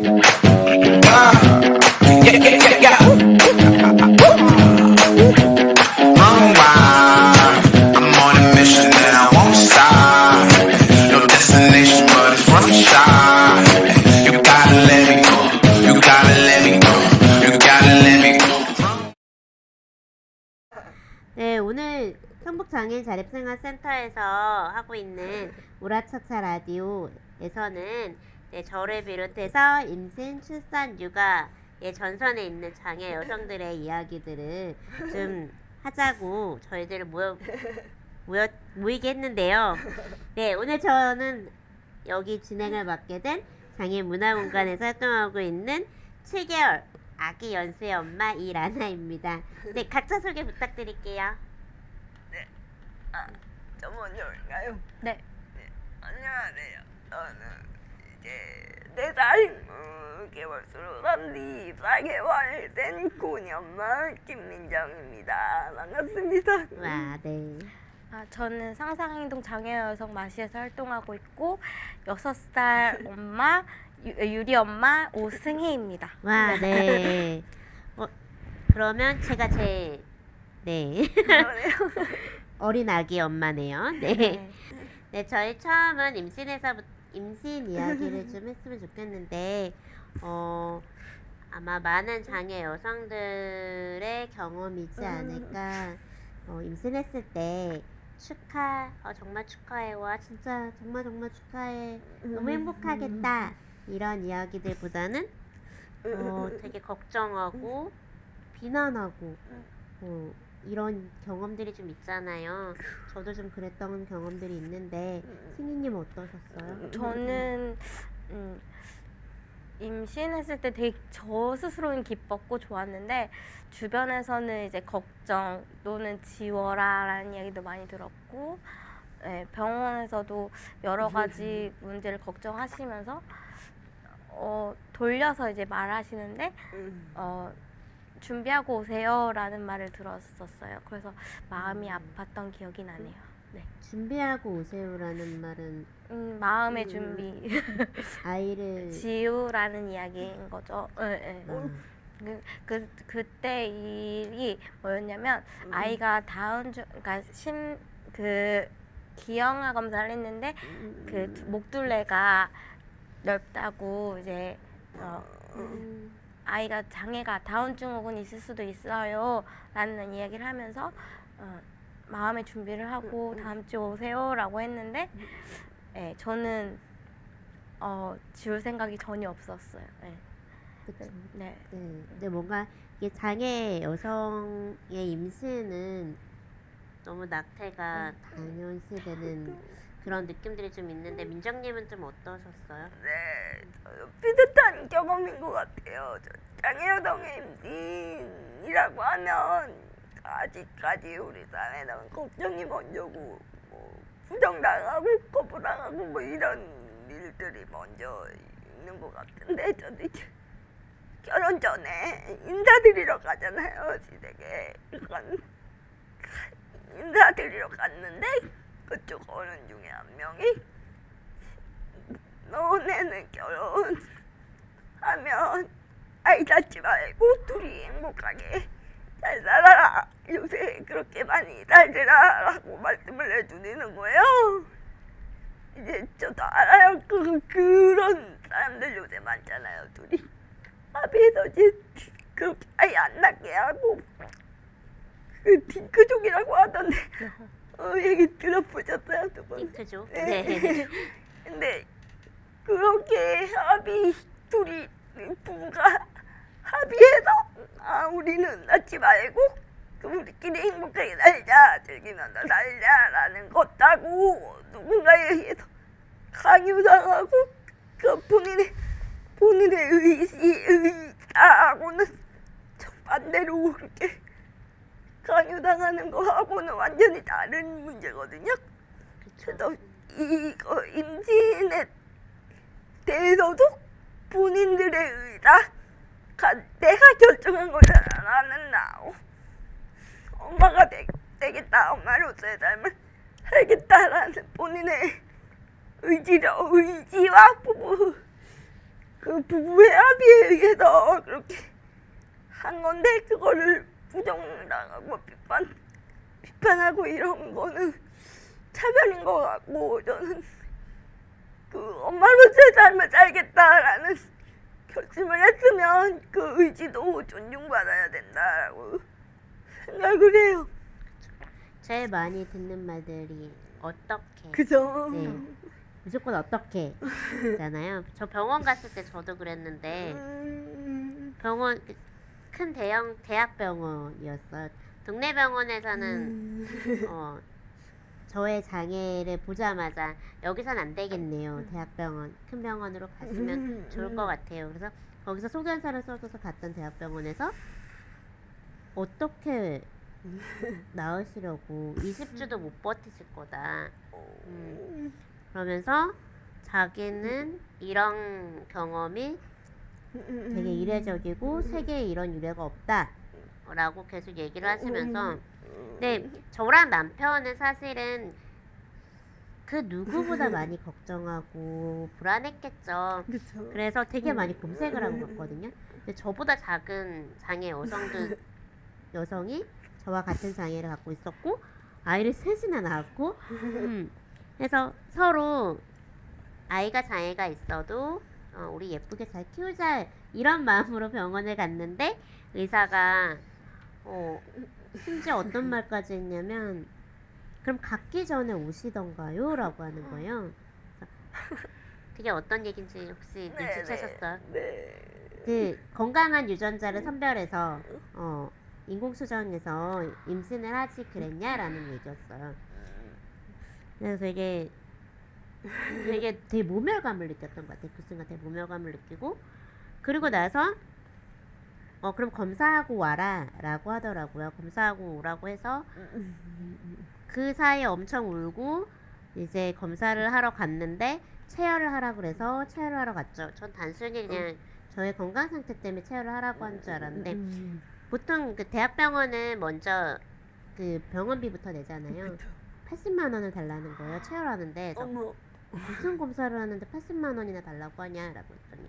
I'm on a mission and I won't stop. No destination, but it's worth a shot. You gotta let me go. You gotta let me go. You gotta let me go. 네, 오늘 성북장애인 자립생활센터에서 하고 있는 우라차차 라디오에서는 저를 비롯해서 임신, 출산, 육아의 전선에 있는 장애 여성들의 이야기들을 좀 하자고 저희들을 모이게 했는데요. 네, 오늘 저는 여기 진행을 맡게 된 장애인 문화공간에서 활동하고 있는 7개월 아기 연수의 엄마 이라나입니다. 네, 각자 소개 부탁드릴게요. 네, 저 먼저 할까요? 네. 안녕하세요. 저는 이제 4살 6개월수로 4개월 된 고년마 김민정입니다. 반갑습니다. 와, 네. 저는 상상행동 장애 여성 마시에서 활동하고 있고 6살 엄마 유리 엄마 오승희입니다. 와, 네. 그러면 제가 네. 어린 아기 엄마네요. 네. 네, 저희 처음은 임신 이야기를 좀 했으면 좋겠는데, 아마 많은 장애 여성들의 경험이지 않을까. 임신했을 때 정말 축하해. 와, 진짜 정말 축하해. 너무 행복하겠다. 이런 이야기들보다는 되게 걱정하고 비난하고 이런 경험들이 좀 있잖아요. 저도 좀 그랬던 경험들이 있는데 승희님 어떠셨어요? 저는 임신했을 때 되게 저 스스로는 기뻤고 좋았는데 주변에서는 이제 걱정 또는 지워라라는 이야기도 많이 들었고, 네, 병원에서도 여러 가지 문제를 걱정하시면서 돌려서 이제 말하시는데 준비하고 오세요라는 말을 들었었어요. 그래서 마음이 아팠던 기억이 나네요. 네. 준비하고 오세요라는 말은 마음의 준비. 아이를 지우라는 이야기인 거죠. 네, 네. 그때 일이 뭐였냐면 아이가 그러니까 기형아 검사를 했는데 그 목둘레가 넓다고 이제 아이가 장애가 다운증 혹은 있을 수도 있어요 라는 이야기를 하면서 마음의 준비를 하고 다음 주에 오세요 라고 했는데 저는 지울 생각이 전혀 없었어요. 그쵸. 네. 근데 뭔가 이게 장애 여성의 임신은 너무 낙태가 당연시되는 그런 느낌들이 좀 있는데 민정님은 좀 어떠셨어요? 네, 저도 비슷한 경험인 것 같아요. 저 장애여성의 임신이라고 하면 아직까지 우리 사회는 걱정이 먼저고 부정당하고 거부당하고 이런 일들이 먼저 있는 것 같은데 저도 이제 결혼 전에 인사드리러 가잖아요, 시댁에. 인사드리러 갔는데 그쪽 어른 중에 한 명이 너네는 결혼하면 아이 낳지 말고 둘이 행복하게 잘 살아라. 요새 그렇게 많이 살더라 라고 말씀을 해주는 거예요. 이제 저도 알아요. 그런 사람들 요새 많잖아요. 둘이 합의해서 이제 그렇게 아예 안 낳게 하고 딩크족이라고 하던데 얘기 들어보셨어요? 두 번? 딩크족? 네. 근데 그렇게 둘이 부부가 합의해서 우리는 낳지 말고 우리끼리 행복하게 살자, 즐기면서 살자라는 것하고 누군가에 의해서 강요당하고 본인의 의사하고는 정반대로 그렇게 강요당하는 거하고는 완전히 다른 문제거든요. 그래서 이거 임신에 대해서도 본인들의 의사, 내가 결정한 거잖아. 나는 엄마가 되겠다, 엄마로서의 삶을 살겠다라는 본인의 의지와 부부 그 부부의 합의에 의해서 그렇게 한 건데 그거를 부정당하고 비판하고 이런 거는 차별인 것 같고 저는 그 엄마로서의 삶을 살겠다라는 결심을 했으면 그 의지도 존중받아야 된다라고 생각을 해요. 제일 많이 듣는 말들이 어떻게 그죠? 네. 무조건 어떻게 잖아요. 저 병원 갔을 때 저도 그랬는데 병원 큰 대형 대학병원이었어요. 동네 병원에서는 저의 장애를 보자마자 여기선 안 되겠네요. 대학병원 큰 병원으로 가시면 좋을 것 같아요. 그래서 거기서 소견서를 써줘서 갔던 대학병원에서 어떻게 나으시려고 20주도 못 버티실 거다. 그러면서 자기는 이런 경험이 되게 이례적이고 세계에 이런 유례가 없다 라고 계속 얘기를 하시면서 근데 저랑 남편은 사실은 그 누구보다 많이 걱정하고 불안했겠죠. 그쵸. 그래서 되게 많이 검색을 하고 갔거든요. 근데 저보다 작은 장애 여성이 저와 같은 장애를 갖고 있었고 아이를 셋이나 낳았고 그래서 서로 아이가 장애가 있어도 우리 예쁘게 잘 키우자 이런 마음으로 병원을 갔는데 의사가 심지어 어떤 말까지 했냐면 그럼 갖기 전에 오시던가요? 라고 하는 거예요. 그게 어떤 얘기인지 혹시 눈치채셨어요? 네. 그 건강한 유전자를 선별해서 인공수정해서 임신을 하지 그랬냐라는 얘기였어요. 그래서 되게 모멸감을 느꼈던 것 같아요. 그 순간 되게 모멸감을 느끼고 그리고 나서 그럼 검사하고 와라 라고 하더라고요. 검사하고 오라고 해서 그 사이에 엄청 울고 이제 검사를 하러 갔는데 체열을 하라고 그래서 체열을 하러 갔죠. 전 단순히 그냥 저의 건강 상태 때문에 체열을 하라고 한 줄 알았는데 보통 그 대학병원은 먼저 그 병원비부터 내잖아요. 80만 원을 달라는 거예요. 체열하는데 그래서 무슨 검사를 하는데 80만 원이나 달라고 하냐라고 했더니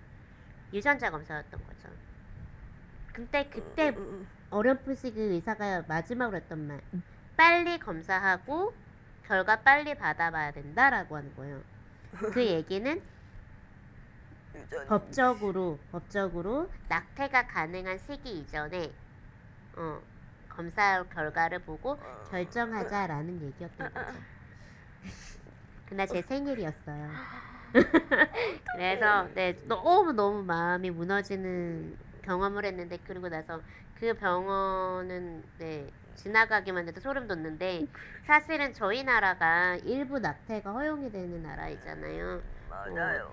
유전자 검사였던 거죠. 그때 어렴풋이 그 의사가 마지막으로 했던 말 빨리 검사하고 결과 빨리 받아봐야 된다라고 하는 거예요. 그 얘기는 법적으로 낙태가 가능한 시기 이전에 검사 결과를 보고 결정하자라는 얘기였던 거죠. 그날 제 생일이었어요. 그래서 너무 마음이 무너지는 경험을 했는데 그리고 나서 그 병원은 지나가기만 해도 소름 돋는데 사실은 저희 나라가 일부 낙태가 허용이 되는 나라이잖아요. 맞아요.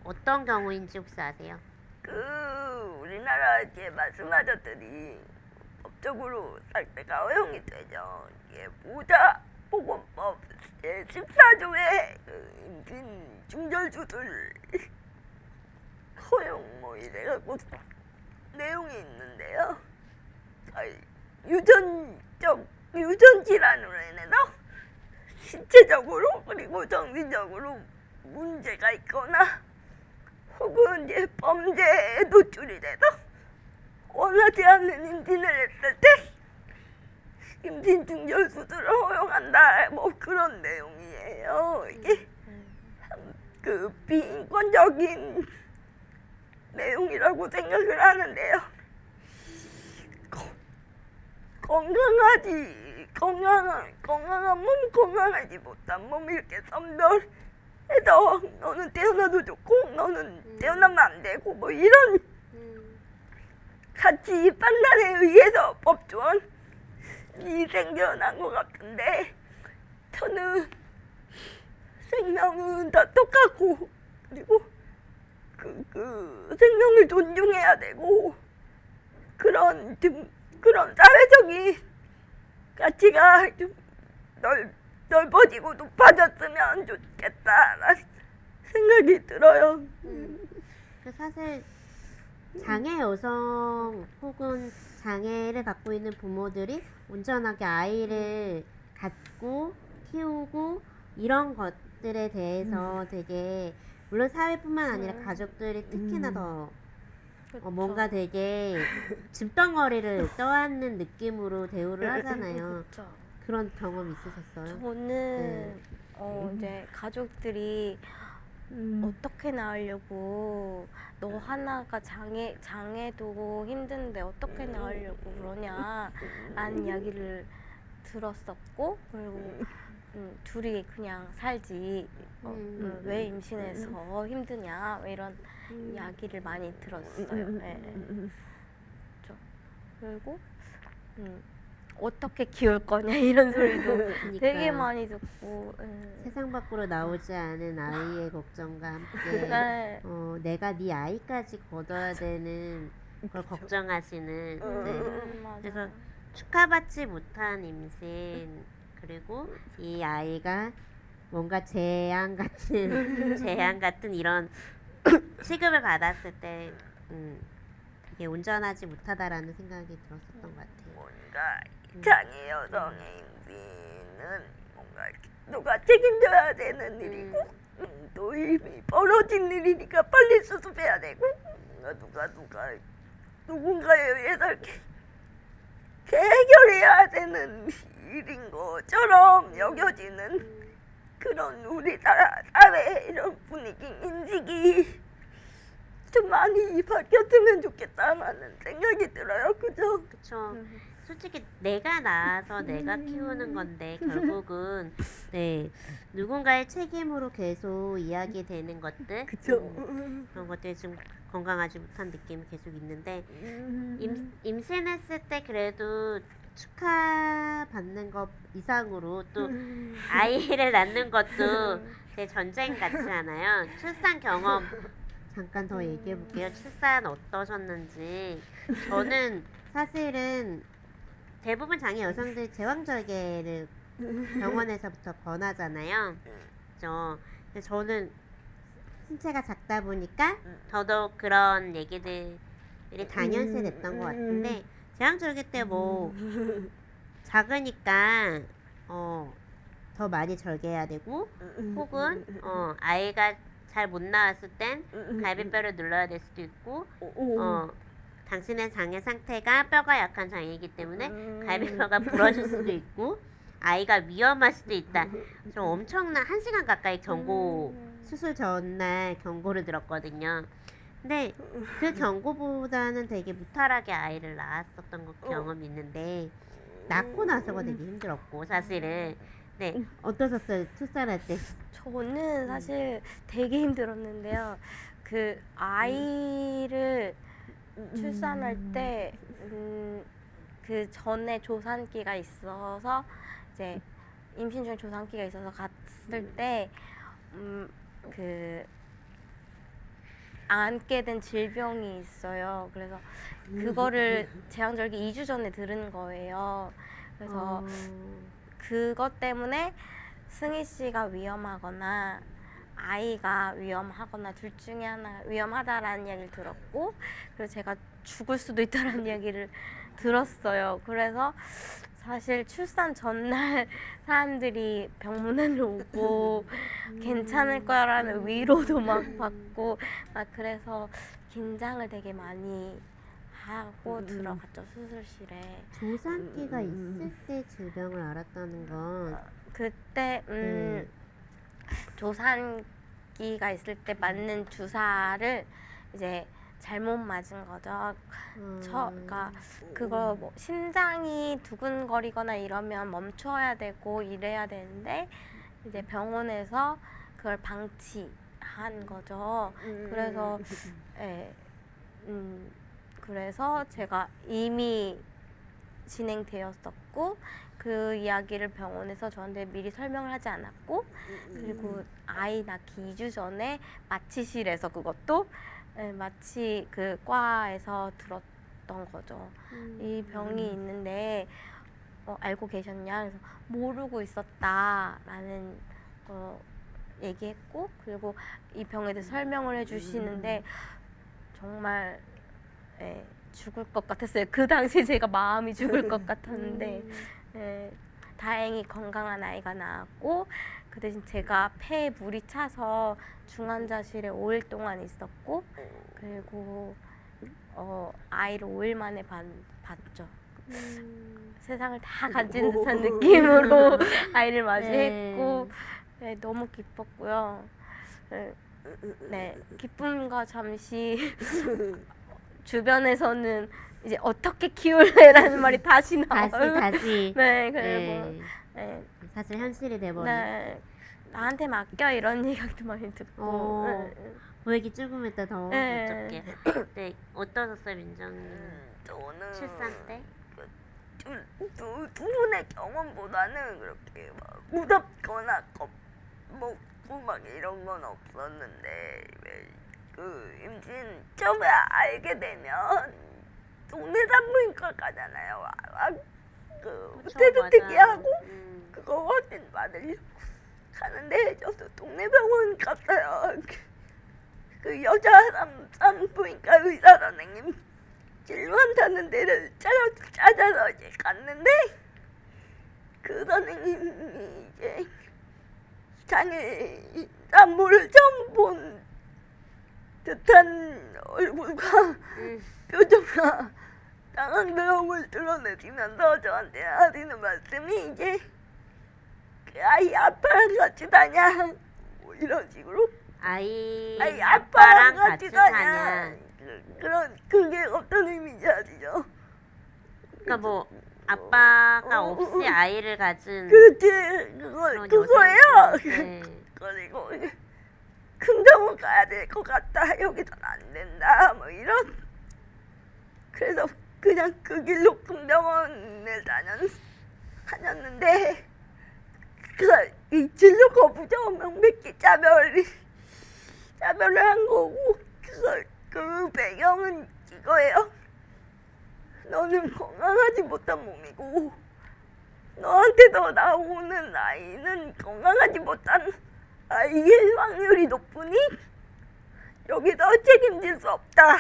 어떤 경우인지 혹시 아세요? 우리나라 이제 말씀하셨더니 법적으로 낙태가 허용이 되죠. 이게 보건법 14조에 임신 중절 수술 허용 이래갖고 내용이 있는데요. 유전 질환으로 인해서 신체적으로 그리고 정신적으로 문제가 있거나 혹은 이제 범죄에 노출이 돼서 원하지 않는 임신을 했을 때 임신 중절 수술을 허용한다 뭐 그런 내용이에요. 이게 그 비인권적인 내용이라고 생각을 하는데요. 건강한 몸, 건강하지 못한 몸 이렇게 선별해서 너는 태어나도 좋고 너는 태어나면 안 되고 뭐 이런 가치 판단에 의해서 법조원이 생겨난 것 같은데 저는 생명은 다 똑같고 그리고 그 생명을 존중해야 되고 그런 사회적인 가치가 좀 넓어지고 높아졌으면 좋겠다라는 생각이 들어요. 사실 장애 여성 혹은 장애를 갖고 있는 부모들이 온전하게 아이를 갖고 키우고 이런 것들에 대해서 되게 물론 사회뿐만 아니라 가족들이 특히나 더 그쵸. 뭔가 되게 짐덩어리를 떠안는 느낌으로 대우를 하잖아요. 그쵸. 그런 경험 있으셨어요? 저는 이제 가족들이 어떻게 낳으려고 너 하나가 장애도 힘든데 어떻게 낳으려고 그러냐라는 이야기를 들었었고, 그리고 둘이 그냥 살지 왜 임신해서 힘드냐 이런 이야기를 많이 들었어요. 네. 그렇죠. 그리고 어떻게 키울 거냐 이런 소리도 그러니까 되게 많이 듣고. 세상 밖으로 나오지 않은 아이의 걱정과 함께 네. 내가 네 아이까지 거둬야 되는 걸 걱정하시는 맞아요. 그래서 축하받지 못한 임신 그리고 이 아이가 뭔가 재앙 같은 이런 취급을 받았을 때 되게 온전하지 못하다라는 생각이 들었었던 것 같아요. 뭔가 장애 여성의 임신은 뭔가 누가 책임져야 되는 일이고 또 이미 벌어진 일이니까 빨리 수습해야 되고 누군가에 의해서 이렇게 해결해야 되는 일인 것처럼 여겨지는 그런 우리 사회의 이런 분위기 인식이 좀 많이 바뀌었으면 좋겠다라는 생각이 들어요. 그죠? 그쵸. 솔직히 내가 낳아서 내가 키우는 건데 결국은 누군가의 책임으로 계속 이야기되는 것들 그죠? 그런 것들이 좀 건강하지 못한 느낌이 계속 있는데 임신했을 때 그래도 축하받는 것 이상으로 또 아이를 낳는 것도 제 전쟁 같지 않아요? 출산 경험 잠깐 더 얘기해 볼게요. 출산 어떠셨는지. 저는 사실은 대부분 장애 여성들이 제왕절개를 병원에서부터 권하잖아요. 그죠? 근데 저는 신체가 작다 보니까 더더욱 그런 얘기들이 당연시됐던 것 같은데 제왕절개 때 뭐 작으니까 더 많이 절개해야 되고 혹은 아이가 잘 못 나왔을 땐 갈비뼈를 눌러야 될 수도 있고 당신의 장애 상태가 뼈가 약한 장애이기 때문에 갈비뼈가 부러질 수도 있고 아이가 위험할 수도 있다. 좀 엄청난 1시간 가까이 수술 전날 경고를 들었거든요. 근데 그 경고보다는 되게 무탈하게 아이를 낳았었던 경험이 있는데 낳고 나서가 되게 힘들었고 사실은 어떠셨어요? 출산할 때? 저는 사실 되게 힘들었는데요. 그 아이를 출산할 때 그 전에 조산기가 있어서 이제 임신 중에 조산기가 있어서 갔을 때 그 안게 된 질병이 있어요. 그래서 그거를 제왕절개 2주 전에 들은 거예요. 그래서 그것 때문에 승희 씨가 위험하거나 아이가 위험하거나 둘 중에 하나 위험하다라는 이야기를 들었고, 그래서 제가 죽을 수도 있다라는 이야기를 들었어요. 그래서 사실 출산 전날 사람들이 병문안을 오고 괜찮을 거야라는 위로도 막 받고 막 그래서 긴장을 되게 많이 하고 들어갔죠, 수술실에. 조산기가 있을 때 질병을 알았다는 건 그때 조산기가 있을 때 맞는 주사를 이제 잘못 맞은 거죠. 그러니까 그거 뭐 심장이 두근거리거나 이러면 멈춰야 되고 이래야 되는데 이제 병원에서 그걸 방치한 거죠. 그래서 그래서 제가 이미 진행되었었고 그 이야기를 병원에서 저한테 미리 설명을 하지 않았고 그리고 아이 낳기 2주 전에 마취실에서 그것도 마치 그 과에서 들었던 거죠. 이 병이 있는데 알고 계셨냐? 그래서 모르고 있었다라는 거 얘기했고 그리고 이 병에 대해서 설명을 해주시는데 정말 죽을 것 같았어요. 그 당시에 제가 마음이 죽을 것 같았는데 다행히 건강한 아이가 나왔고 그 대신 제가 폐에 물이 차서 중환자실에 5일 동안 있었고 그리고 아이를 5일 만에 봤죠. 세상을 다 가진 듯한 느낌으로 아이를 맞이했고 네, 너무 기뻤고요. 네, 기쁨과 잠시 주변에서는 이제 어떻게 키울래라는 말이 다시 나와요. 다시. 네, 그리고 네, 사실 현실이 돼버린. 네, 나한테 맡겨 이런 얘기도 많이 듣고. 네. 보이기 조금했다 더 네. 어떻게. 네, 어떠셨어요 민정님? 저는 출산 때? 두 분의 경험보다는 그렇게 막 무섭거나 겁먹고 막 이런 건 없었는데 그 임신 처음에 알게 되면 동네 산부인과 가잖아요. 그 호텔도 특이하고 그거 확인 받으려고 가는데 저도 동네 병원 갔어요. 그 여자 산부인과 의사 선생님 진료한다는 데를 찾아서 이제 갔는데 그 선생님이 이제 장애 산모를 처음 본 듯한 얼굴과 표정과 당황스러움을 드러내시면서 저한테 하시는 말씀이 이제 그 아이 아빠랑 같이 다냐 뭐 이런 식으로 아이 아빠랑 아빠랑 같이 다냐 다냐. 그게 어떤 의미인지 아시죠? 그러니까 뭐 아빠가 없이 아이를 가진 그렇지 그런 그거예요. 여성. 네. 그리고 큰 병원 가야 될 것 같다. 여기서는 안 된다. 뭐 이런. 그래서 그냥 그 길로 큰 병원을 다녔는데 이 진료 거부죠. 명백히 차별을 한 거고 그 배경은 이거예요. 너는 건강하지 못한 몸이고 너한테서 나오는 아이는 건강하지 못한 아이의 확률이 높으니 여기서 책임질 수 없다.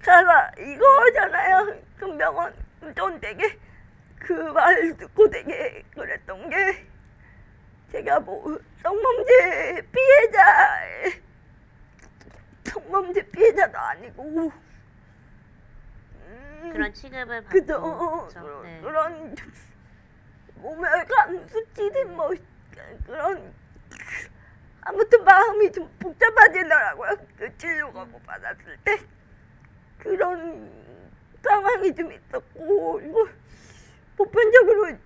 가라 이거잖아요. 큰 병원 전 되게 그 말 듣고 되게 그랬던 게 제가 뭐 성범죄 피해자도 아니고 그런 취급을 받고 그죠. 그렇죠. 네. 그런 모멸감 수치든 뭐 그런 아무튼 마음이 좀 복잡해지더라고요. 그 진료 가고 받았을 때 그런 상황이 좀 있었고 그리고 보편적으로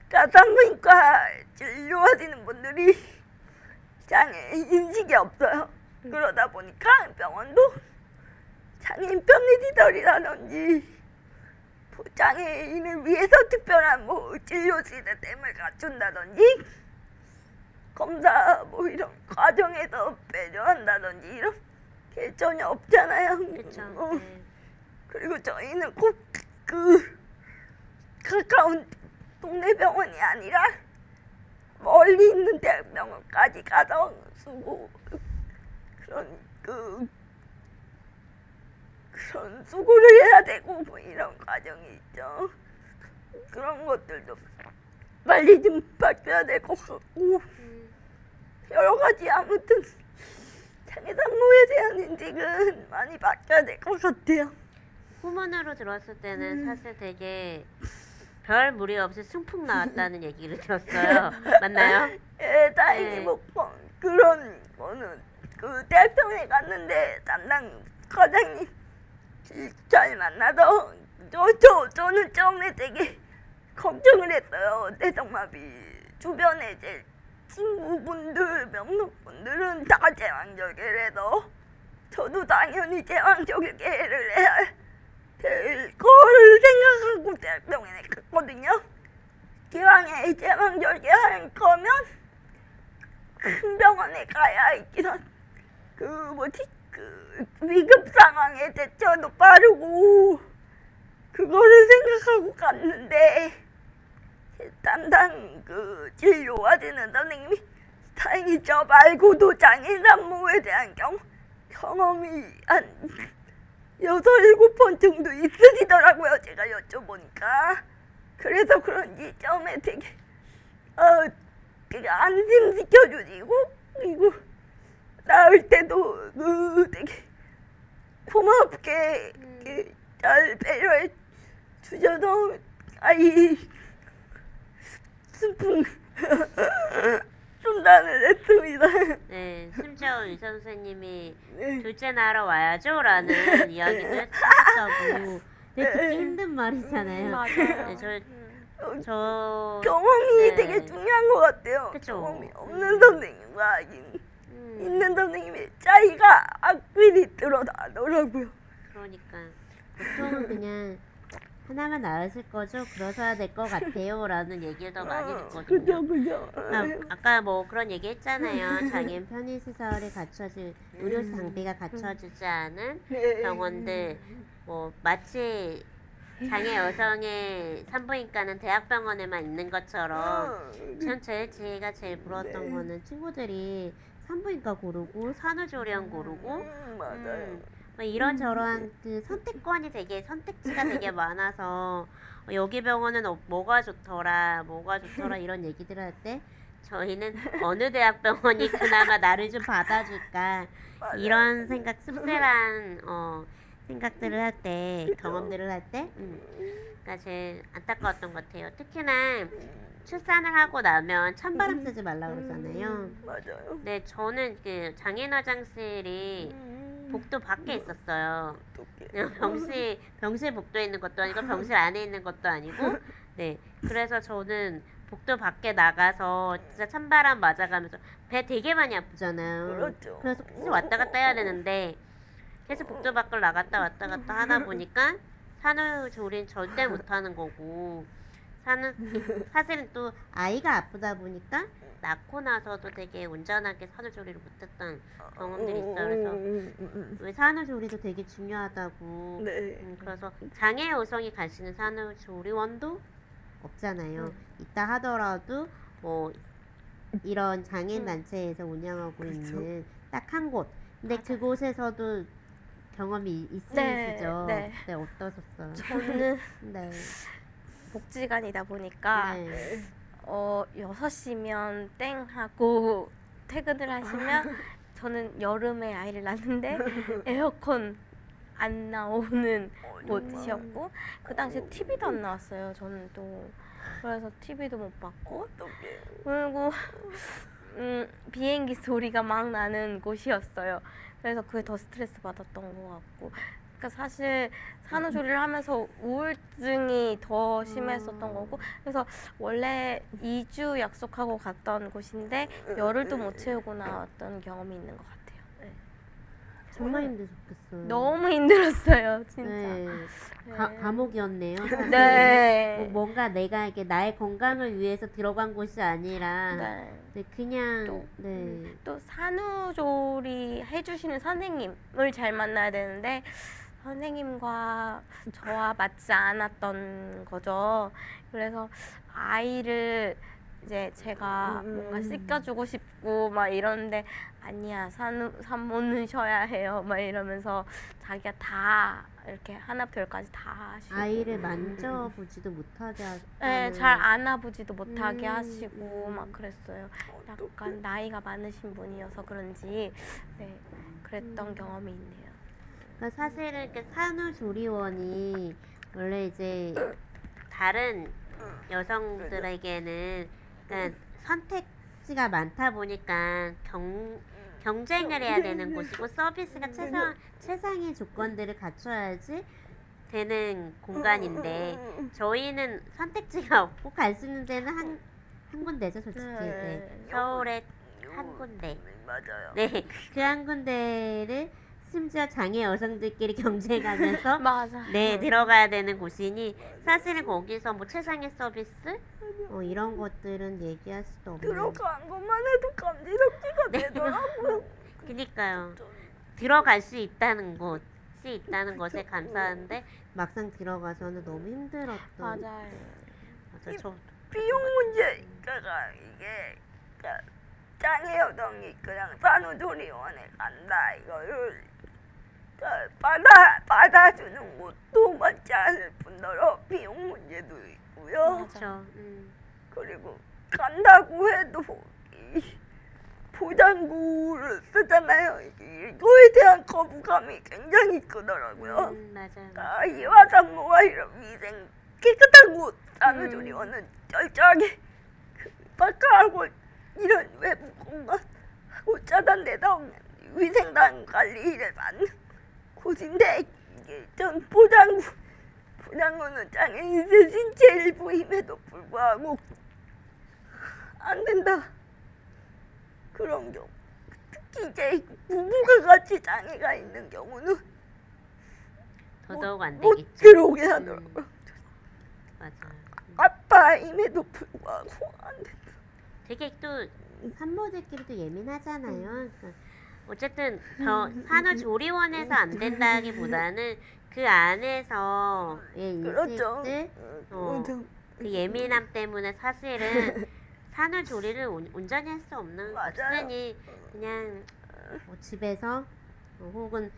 산부인과 진료하시는 분들이 장애 인식이 없어요. 그러다 보니까 병원도 장애인 편의시설이라든지 장애인을 위해서 특별한 뭐 진료 시스템을 갖춘다든지 검사 뭐 이런 과정에서 배려한다든지 이런 게 전혀 없잖아요. 그렇죠. 네. 그리고 저희는 꼭 그 가까운 동네 병원이 아니라 멀리 있는 대학병원까지 가서 쓰고 그런 수고를 해야 되고 뭐 이런 과정이 있죠. 그런 것들도 빨리 좀 바뀌어야 될 것 같고 여러 가지 아무튼 장애산모에 대한 인식은 많이 바뀌어야 될 것 같아요. 후문으로 들었을 때는 사실 되게 별 무리 없이 승풍 나왔다는 얘기를 들었어요. 맞나요? 예, 다행히 네. 뭐 그런 거는 그 대학병원에 갔는데 담당 과장님 잘 만나서 저는 처음에 되게 걱정을 했어요. 뇌성마비 주변에 제 친구분들, 명록분들은 다 제왕절개를 해서 저도 당연히 제왕절개를 해야 될 걸 생각하고 대학병원에 갔거든요. 기왕에 제왕절개할 거면 큰 병원에 가야 했지만 그 위급 상황에 대처도 빠르고 그거를 생각하고 갔는데 담당 그 진료하시는 선생님이 다행히 저 말고도 장애인 산모에 대한 경험이 한 6, 7번 정도 있으시더라고요. 제가 여쭤보니까 그래서 그런지 처음에 되게 되게 안심시켜주시고 그리고 나을 때도 되게 고맙게 이렇게 잘 배려해 주셔서 아이 슬픈 순단을 했습니다. 네, 심지어 의사 선생님이 네. 둘째 낳으러 와야죠라는 이야기도 했었다고. 되게 듣기 힘든 말이잖아요. 맞아요. 네, 저 경험이 네. 되게 중요한 것 같아요. 그쵸. 경험이 없는 선생님과 있는 선생님의 차이가 확실히 드러나더라고요. 그러니까 보통은 그냥 하나만 낳으실 거죠? 그러셔야 될 것 같아요라는 얘기를 더 많이 듣거든요. 그죠. 아까 뭐 그런 얘기 했잖아요. 장애인 편의시설이 갖춰질 의료 장비가 갖춰지지 않은 네. 병원들, 뭐 마치 장애 여성의 산부인과는 대학병원에만 있는 것처럼 전 제가 제일 부러웠던 네. 거는 친구들이 산부인과 고르고 산후조리원 고르고 맞아요. 뭐 이런저런 그 선택권이 선택지가 되게 많아서 여기 병원은 뭐가 좋더라 이런 얘기들을 할 때 저희는 어느 대학병원이 그나마 나를 좀 받아줄까 이런 씁쓸한 생각들을 할 때 경험들을 할 때 그러니까 제일 안타까웠던 것 같아요. 특히나 출산을 하고 나면 찬바람 쐬지 말라고 그러잖아요. 맞아요. 네, 저는 그 장애인 화장실이 복도 밖에 있었어요. 그냥 병실 복도에 있는 것도 아니고 병실 안에 있는 것도 아니고 네, 그래서 저는 복도 밖에 나가서 진짜 찬바람 맞아가면서 배 되게 많이 아프잖아요. 그렇죠. 그래서 계속 왔다 갔다 해야 되는데 계속 복도 밖을 나갔다 왔다 갔다 하다 보니까 산후조리는 절대 못하는 거고 사실은 또 아이가 아프다 보니까 낳고 나서도 되게 온전하게 산후조리를 못했던 경험들이 있어요. 그래서 왜 산후조리도 되게 중요하다고. 네. 그래서 장애 여성이 갈 수 있는 산후조리원도 없잖아요. 있다 하더라도 뭐 이런 장애인 단체에서 운영하고 있는 딱 한 곳. 근데 그곳에서도 경험이 있으시죠? 네. 네, 어떠셨어요? 저는 네. 복지관이다 보니까 네. 6시면 땡 하고 퇴근을 하시면 저는 여름에 아이를 낳는데 에어컨 안 나오는 곳이었고 그 당시에 TV도 안 나왔어요. 저는 또 그래서 TV도 못 봤고 어떡해. 그리고 비행기 소리가 막 나는 곳이었어요. 그래서 그게 더 스트레스 받았던 것 같고 그러니까 사실 산후조리를 하면서 우울증이 더 심했었던 거고 그래서 원래 2주 약속하고 갔던 곳인데 열흘도 못 채우고 나왔던 경험이 있는 것 같아요. 네. 정말 힘드셨겠어요. 너무 힘들었어요, 진짜. 네. 네. 감옥이었네요. 사실. 네. 뭔가 내가 이렇게 나의 건강을 위해서 들어간 곳이 아니라 네. 네, 그냥 또, 네. 또 산후조리 해주시는 선생님을 잘 만나야 되는데 선생님과 저와 맞지 않았던 거죠. 그래서 아이를 이제 제가 뭔가 씻겨주고 싶고 막 이러는데 아니야 산모는 쉬어야 해요 막 이러면서 자기가 다 이렇게 하나별까지 다 하시고 아이를 만져보지도 못하게 하는 네, 잘 안아보지도 못하게 하시고 음. 막 그랬어요. 약간 나이가 많으신 분이어서 그런지 네, 그랬던 경험이 있네요. 그러니까 사실은 그 산후조리원이 원래 이제 다른 여성들에게는 그러니까 선택지가 많다 보니까 경쟁을 해야 되는 곳이고 서비스가 최상의 조건들을 갖춰야지 되는 공간인데 저희는 선택지가 없고 갈 수 있는 데는 한 군데죠 솔직히. 네. 서울에 한 군데. 맞아요. 네, 그 한 군데를 심지어 장애 여성들끼리 경쟁하면서 맞아. 네 들어가야 되는 곳이니 사실은 거기서 뭐 최상의 서비스 이런 것들은 얘기할 수도 없는. 들어간 것만 해도 감지덕지가 네. 되더라고요. 그니까요. 들어갈 수 있다는 것에 감사한데 막상 들어가서는 너무 힘들었던. 맞아요. 맞아, 저 비용 문제가 이게 그러니까 장애 여성이 그냥 산후조리원에 간다 이거를 받아주는 것도 맞지 않을 뿐더러 비용 문제도 있고 있고요. 그렇죠. 그리고 간다고 해도 이 포장구를 쓰잖아요. 이거에 대한 거부감이 굉장히 크더라고요. 맞아요. 아이와 산모와 이런 위생 깨끗한 곳 산후조리원은 철저하게 박하하고 이런 외부 공간하고 차단돼서 위생단 관리를 받는 곳인데 이게 전 포장구는 장애인의 신체 일부임에도 불구하고 안 된다. 그런 경우 특히 이제 부부가 같이 장애가 있는 경우는 더더욱 안 못 되겠죠. 들어오게 하더라고요. 맞아요. 아빠임에도 불구하고 안 된다. 되게 또 산모들끼리도 예민하잖아요. 그러니까 어쨌든 산후조리원에서 안 된다기보다는 그 안에서의 그렇죠. 인식들, 그렇죠. 그 예민함 때문에 사실은 산후조리를 온전히 할 수 없으니 그냥 뭐 집에서 혹은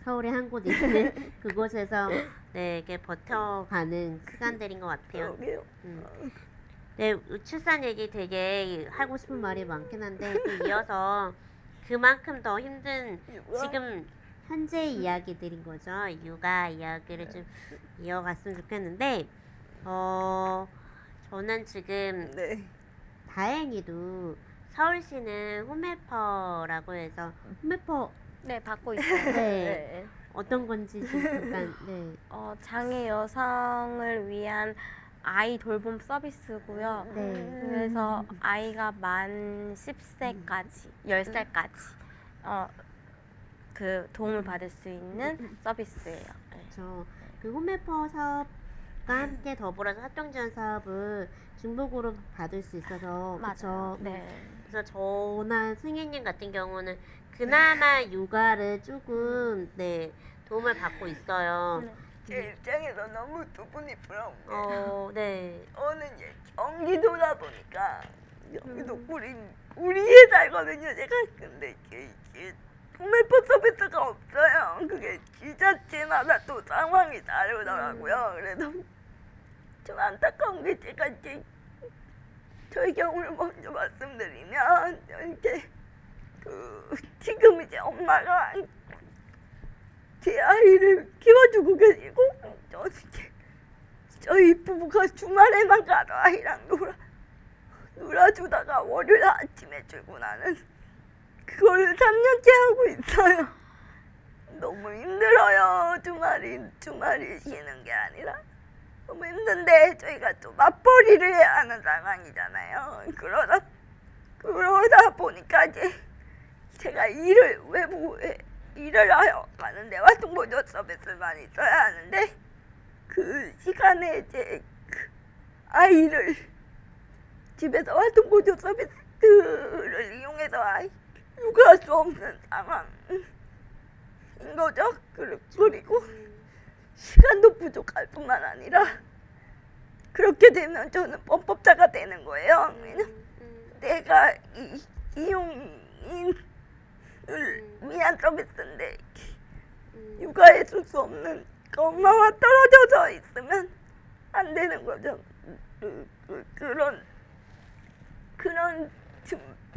서울에 한 곳 있는 그곳에서 네, 이렇게 버텨가는 시간들인 것 같아요. 그러게요. 네, 출산 얘기 되게 하고 싶은 말이 많긴 한데 또 이어서 그만큼 더 힘든 지금 현재 이야기들인 거죠. 육아 이야기를 좀 이어갔으면 좋겠는데 저는 지금 네. 다행히도 서울시는 홈헬퍼라고 해서 홈헬퍼 네, 받고 있어요. 네. 어떤 건지 좀 잠깐 네. 장애 여성을 위한 아이 돌봄 서비스고요. 네. 그래서 아이가 만 10세까지, 10살까지 그 도움을 받을 수 있는 서비스예요. 네. 그렇죠. 그 홈헬퍼 사업과 함께 더불어서 활동지원 사업을 중복으로 받을 수 있어서 맞아요. 그쵸? 네. 그래서 저나 승희님 같은 경우는 그나마 육아를 조금 네 도움을 받고 있어요. 제 입장에서 너무 두 분이 부러운 게 네. 저는 이제 경기도다 보니까 경기도 우리에 살거든요. 제가 근데 이게 홈헬퍼 서비스가 없어요. 그게 지자체마다 또 상황이 다르더라고요. 그래서 좀 안타까운 게 제가 이제 저희 경우를 먼저 말씀드리면 이렇게 지금 이제 엄마가 제 아이를 키워주고 계시고 저희 부부가 주말에만 가서 아이랑 놀아주다가 월요일 아침에 출근하는 그걸 3년째 하고 있어요. 너무 힘들어요. 주말이 쉬는 게 아니라 너무 힘든데 저희가 또 맞벌이를 해야 하는 상황이잖아요. 그러다 보니까 이제 제가 외부에 일을 하여 가는데 활동보조 서비스를 많이 써야 하는데 그 시간에 이제 아이를 집에서 활동보조 서비스를 이용해서 육아할 수 없는 상황인 거죠. 그리고 시간도 부족할 뿐만 아니라 그렇게 되면 저는 범법자가 되는 거예요. 내가 이용인을 위한 서비스인데 육아해줄 수 없는 엄마와 떨어져서 있으면 안 되는 거죠. 그런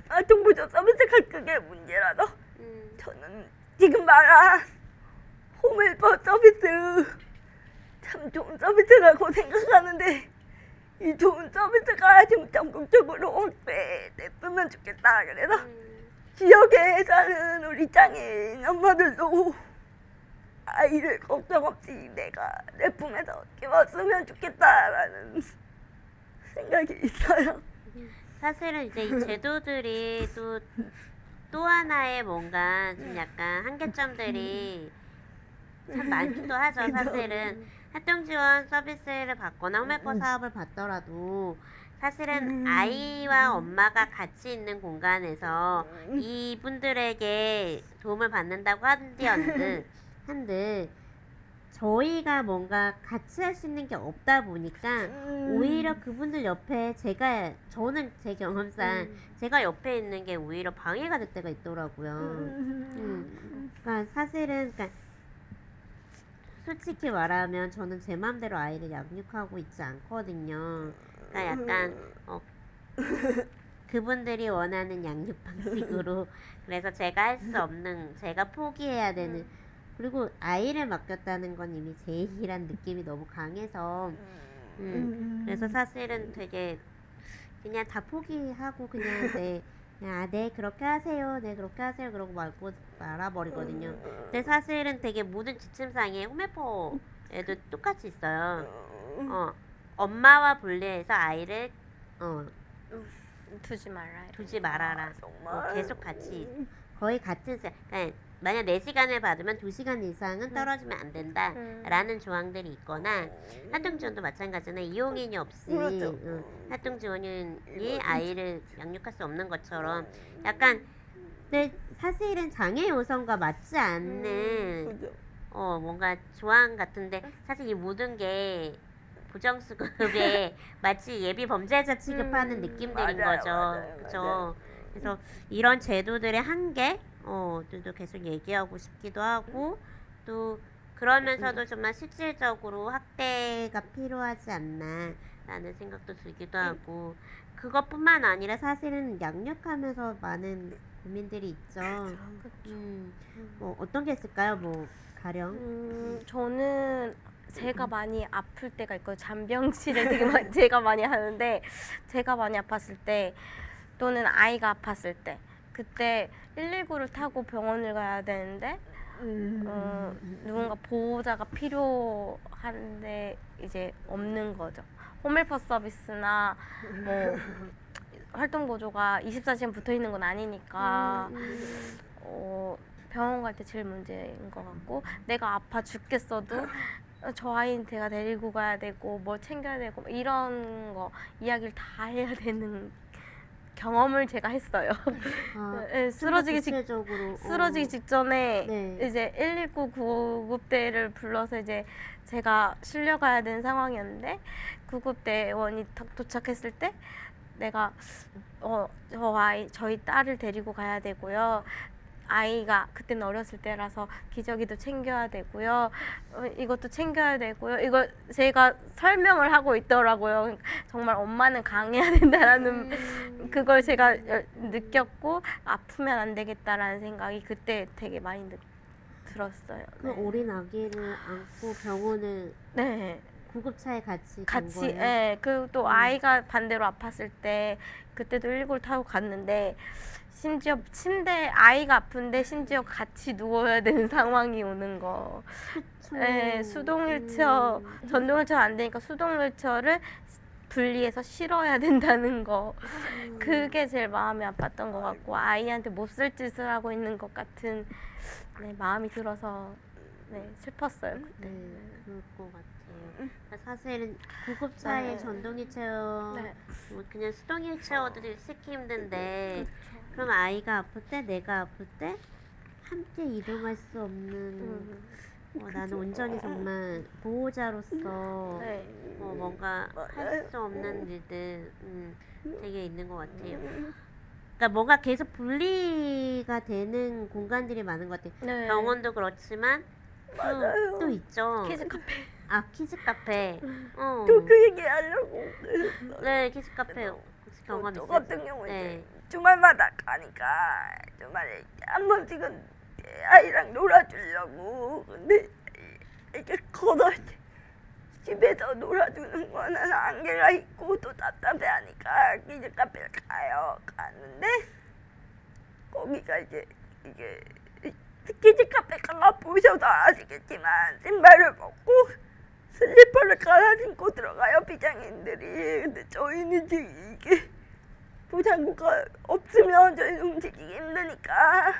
활동보조 서비스가 그게 문제라서 저는 지금 말한 홈헬퍼 서비스 참 좋은 서비스라고 생각하는데 이 좋은 서비스가 좀 전국적으로 확대됐으면 좋겠다. 그래서 지역에 사는 우리 장애인 엄마들도 아이를 걱정 없이 내가 내 품에서 키웠으면 좋겠다라는 생각이 있어요. 사실은 이제 이 제도들이 또 하나의 뭔가 좀 약간 한계점들이 참 많기도 하죠. 사실은 활동지원 서비스를 받거나 홈헬퍼 사업을 받더라도 사실은 아이와 엄마가 같이 있는 공간에서 이분들에게 도움을 받는다고 한들 저희가 뭔가 같이 할 수 있는 게 없다 보니까 오히려 그분들 옆에 저는 제 경험상 제가 옆에 있는 게 오히려 방해가 될 때가 있더라고요. 그러니까 사실은 솔직히 말하면 저는 제 맘대로 아이를 양육하고 있지 않거든요. 그러니까 약간 그분들이 원하는 양육 방식으로 그래서 제가 할 수 없는 제가 포기해야 되는 그리고 아이를 맡겼다는 건 이미 제 일이란 느낌이 너무 강해서 그래서 사실은 되게 그냥 다 포기하고 그냥 네 그렇게 하세요 네 그렇게 하세요 그러고 말아버리거든요. 근데 사실은 되게 모든 지침상에 홈메퍼에도 똑같이 있어요. 엄마와 분리해서 아이를 두지 말아요. 두지 말아라. 정말. 계속 같이 거의 같은 그러니까 만약 4시간을 받으면 2시간 이상은 떨어지면 안 된다라는 조항들이 있거나 활동 지원도 마찬가지나 이용인이 없이 그렇죠. 활동 지원인이 아이를 양육할 수 없는 것처럼 약간 근데 사실은 장애 요성과 맞지 않는 그죠. 뭔가 조항 같은데 사실 이 모든 게 부정수급에 마치 예비 범죄자 취급하는 느낌들인 맞아요, 거죠. 맞아요, 그죠? 맞아요. 그래서 이런 제도들의 한계, 들도 계속 얘기하고 싶기도 하고 또 그러면서도 정말 실질적으로 확대가 필요하지 않나라는 생각도 들기도 하고 그것뿐만 아니라 사실은 양육하면서 많은 고민들이 있죠. 뭐 어떤 게 있을까요? 뭐 가령 저는 제가 많이 아플 때가 있고 잔병치를 되게 많이 제가 많이 하는데 제가 많이 아팠을 때 또는 아이가 아팠을 때 그때 119를 타고 병원을 가야 되는데 누군가 보호자가 필요한데 이제 없는 거죠. 홈헬퍼 서비스나 뭐 활동 보조가 24시간 붙어 있는 건 아니니까 병원 갈 때 제일 문제인 것 같고 내가 아파 죽겠어도 저 아이는 제가 데리고 가야 되고 뭘 챙겨야 되고 이런 거 이야기를 다 해야 되는 경험을 제가 했어요. 네, 쓰러지기 직전에 네. 이제 119 구급대를 불러서 이제 제가 실려가야 되는 상황이었는데 구급대원이 도착했을 때 내가 저희 딸을 데리고 가야 되고요. 아이가 그때는 어렸을 때라서 기저귀도 챙겨야 되고요. 이것도 챙겨야 되고요. 이거 제가 설명을 하고 있더라고요. 그러니까 정말 엄마는 강해야 된다라는 그걸 제가 느꼈고 아프면 안 되겠다라는 생각이 그때 되게 많이 들었어요. 그 어린 아기를 안고 병원을 네. 구급차에 같이 같이 간 거예요? 예. 그리고 또 아이가 반대로 아팠을 때 그때도 119를 타고 갔는데 심지어 아이가 아픈데 심지어 같이 누워야 되는 상황이 오는 거. 예, 수동 휠체어, 전동 휠체어 안 되니까 수동 휠체어를 분리해서 실어야 된다는 거. 그게 제일 마음이 아팠던 것 같고 아이한테 못 쓸 짓을 하고 있는 것 같은 마음이 들어서 슬펐어요 그때. 그럴 것 같아요. 사실은 구급차에 전동 휠체어 뭐 그냥 수동 휠체어들이 시키 힘든데 그럼 아이가 아플 때 내가 아플 때 함께 이동할 수 없는 나는 온전히 정말 보호자로서 뭔가 할 수 없는 일들 되게 있는 것 같아요. 그러니까 뭔가 계속 분리가 되는 공간들이 많은 것 같아요. 병원도 그렇지만 또 있죠. 키즈 카페. 키즈 카페. 또 그 얘기 하려고. 네, 키즈 카페 혹시 경험 저 있어요? 같은 경우는 네. 주말마다 가니까 주말에 한 번씩은 아이랑 놀아주려고. 근데 이렇게 걷어 집에서 놀아주는 거는 한계가 있고 또 답답해하니까 키즈 카페를 갔는데 거기가 이게 키즈 카페 가보셔도 아시겠지만 신발을 벗고 슬리퍼를 갈아 신고 들어가요 비장애인들이. 근데 저희는 지금 이게 보장구가 없으면 저희는 움직이기 힘드니까.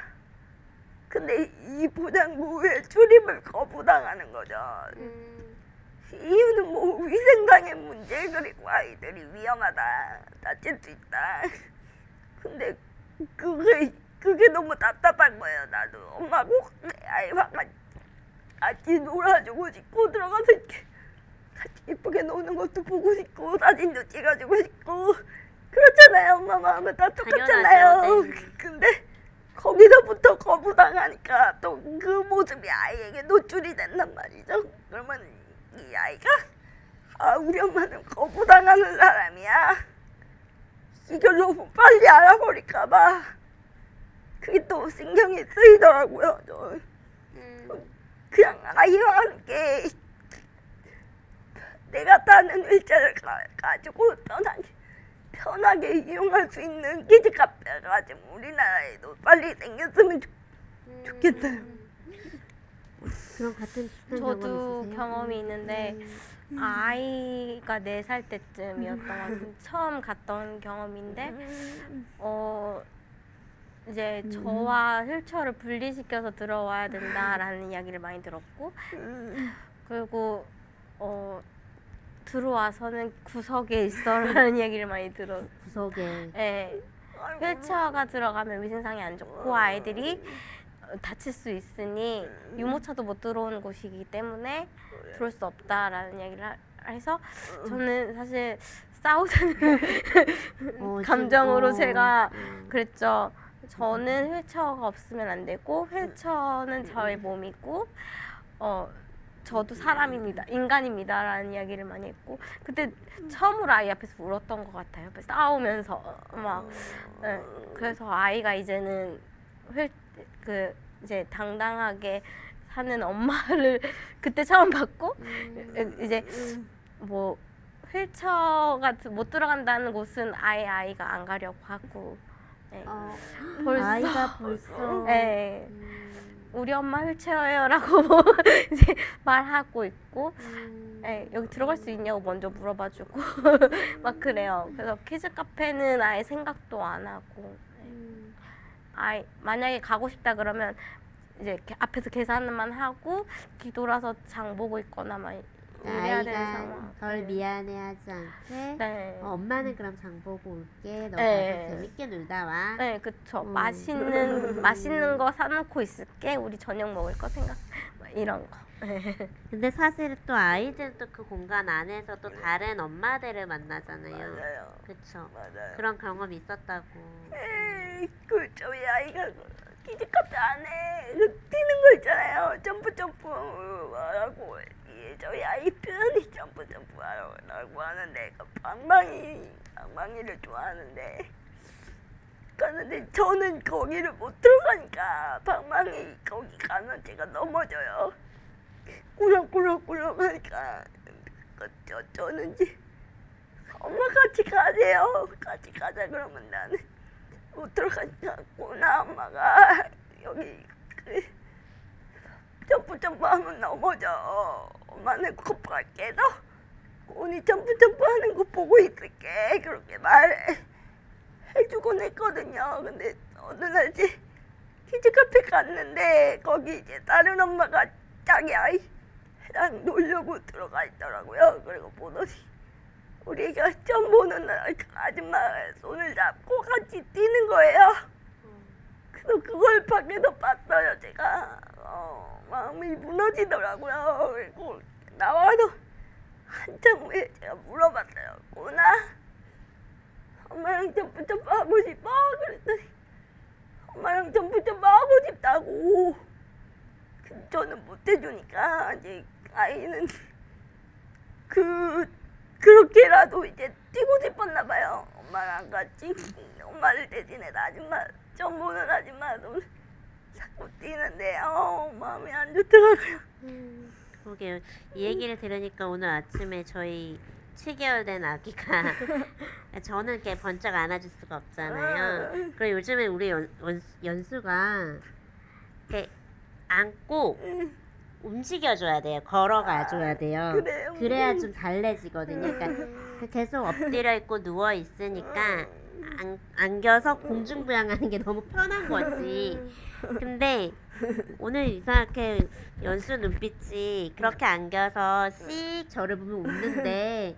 근데 이 보장구에 출입을 거부당하는 거죠. 이유는 뭐 위생상의 문제 그리고 아이들이 위험하다 다칠 수 있다. 근데 그게 너무 답답한 거예요. 나도 엄마 꼭 내 아이와 같이 놀아주고 싶고 들어가서 이렇게 같이 예쁘게 노는 것도 보고 싶고 사진도 찍어주고 싶고 그렇잖아요. 엄마 마음은 다 똑같잖아요. 당연하죠, 네. 근데 거기서부터 거부당하니까 또 그 모습이 아이에게 노출이 된단 말이죠. 그러면 이 아이가 우리 엄마는 거부당하는 사람이야. 이걸 너무 빨리 알아버릴까봐 그게 또 신경이 쓰이더라고요. 저 그냥 아이와 함께 내가 타는 의자를 가지고 편하게 이용할 수 있는 키즈 카페가 지금 우리나라에도 빨리 생겼으면 좋겠어요. 그런 같은 비슷한 저도 경험 있으세요? 경험이 있는데 아이가 4살 때쯤이었던 것 같은 처음 갔던 경험인데 이제 저와 휠체어를 분리시켜서 들어와야 된다라는 이야기를 많이 들었고 그리고 들어와서는 구석에 있어라는 이야기를 많이 들었. 구석에 예, 휠체어가 들어가면 위생상이 안 좋고 아이들이 다칠 수 있으니 유모차도 못 들어오는 곳이기 때문에 들어올 수 없다라는 이야기를 해서 저는 사실 싸우자는 감정으로 제가 그랬죠. 저는 휠체어가 없으면 안 되고 휠체어는 저의 몸이고 저도 사람입니다. 인간입니다라는 이야기를 많이 했고 그때 처음으로 아이 앞에서 울었던 것 같아요. 옆에 싸우면서 막 네. 그래서 아이가 이제는 이제 당당하게 사는 엄마를 그때 처음 봤고 이제 뭐 휠체어가 못 들어간다는 곳은 아예 아이가 안 가려고 하고 네. 아이가 벌써 네. 우리 엄마 휠체어예요라고 이제 말하고 있고 네, 여기 들어갈 수 있냐고 먼저 물어봐주고 막 그래요. 그래서 키즈 카페는 아예 생각도 안 하고 아이 만약에 가고 싶다 그러면 이제 앞에서 계산만 하고 뒤돌아서 장 보고 있거나만 이래야 되는 아이가 상황. 덜 미안해하지 않게 네. 엄마는 그럼 장 보고 올게. 너 네. 가서 재밌게 놀다 와. 네, 그쵸. 맛있는 거 사놓고 있을게. 우리 저녁 먹을 거 생각. 막 이런 거. 근데 사실 또 아이들은 또 그 공간 안에서 또 다른 엄마들을 만나잖아요. 맞아요. 그쵸. 맞아요. 그런 경험이 있었다고. 저희 아이가 키즈 카페 안에 뛰는 거 있잖아요. 점프 하고 저희 아이 표현이 점프 하라고 하는데 방망이를 좋아하는데 가는데 저는 거기를 못 들어가니까 방망이 거기 가면 제가 넘어져요. 꾸렁꾸렁 하니까 저는 이제 엄마 같이 가세요. 같이 가자 그러면 나는 못 들어가니까 꼬나 엄마가 여기 점프 하면 넘어져. 엄마는 코프가 깨서 꼬니 점프 하는 거 보고 있을게. 그렇게 해주곤 했거든요. 근데 어느 날 이제 키즈 카페 갔는데 거기 이제 다른 엄마가 자기 아이랑 놀려고 들어가 있더라고요. 그리고 보더니 우리 애가 처음 보는 아줌마 손을 잡고 같이 뛰는 거예요. 그래서 그걸 밖에서 봤어요. 제가 마음이 무너지더라고요. 그리고 나와서 한참 후에 제가 물어봤어요. 꼬나 엄마랑 점프 하고 싶어? 그랬더니 엄마랑 점프 하고 싶다고. 저는 못 해주니까 이제 아이는 그렇게라도 이제 뛰고 싶었나 봐요. 엄마랑 같이 엄마를 대신해서 아줌마 처음 보는 아줌마도 자꾸 뛰는데 마음이 안 좋더라고요. 그러게요. 이 얘기를 들으니까 오늘 아침에 저희 7개월 된 아기가 저는 이렇게 번쩍 안아줄 수가 없잖아요. 그리고 요즘에 우리 연수가 이렇게 안고 움직여줘야 돼요. 걸어가줘야 돼요. 그래요? 그래야 좀 달래지거든요. 그러니까 계속 엎드려 있고 누워 있으니까 안겨서 공중부양하는 게 너무 편한 거지. 근데 오늘 이상하게 연수 눈빛이 그렇게 안겨서 씩 저를 보면 웃는데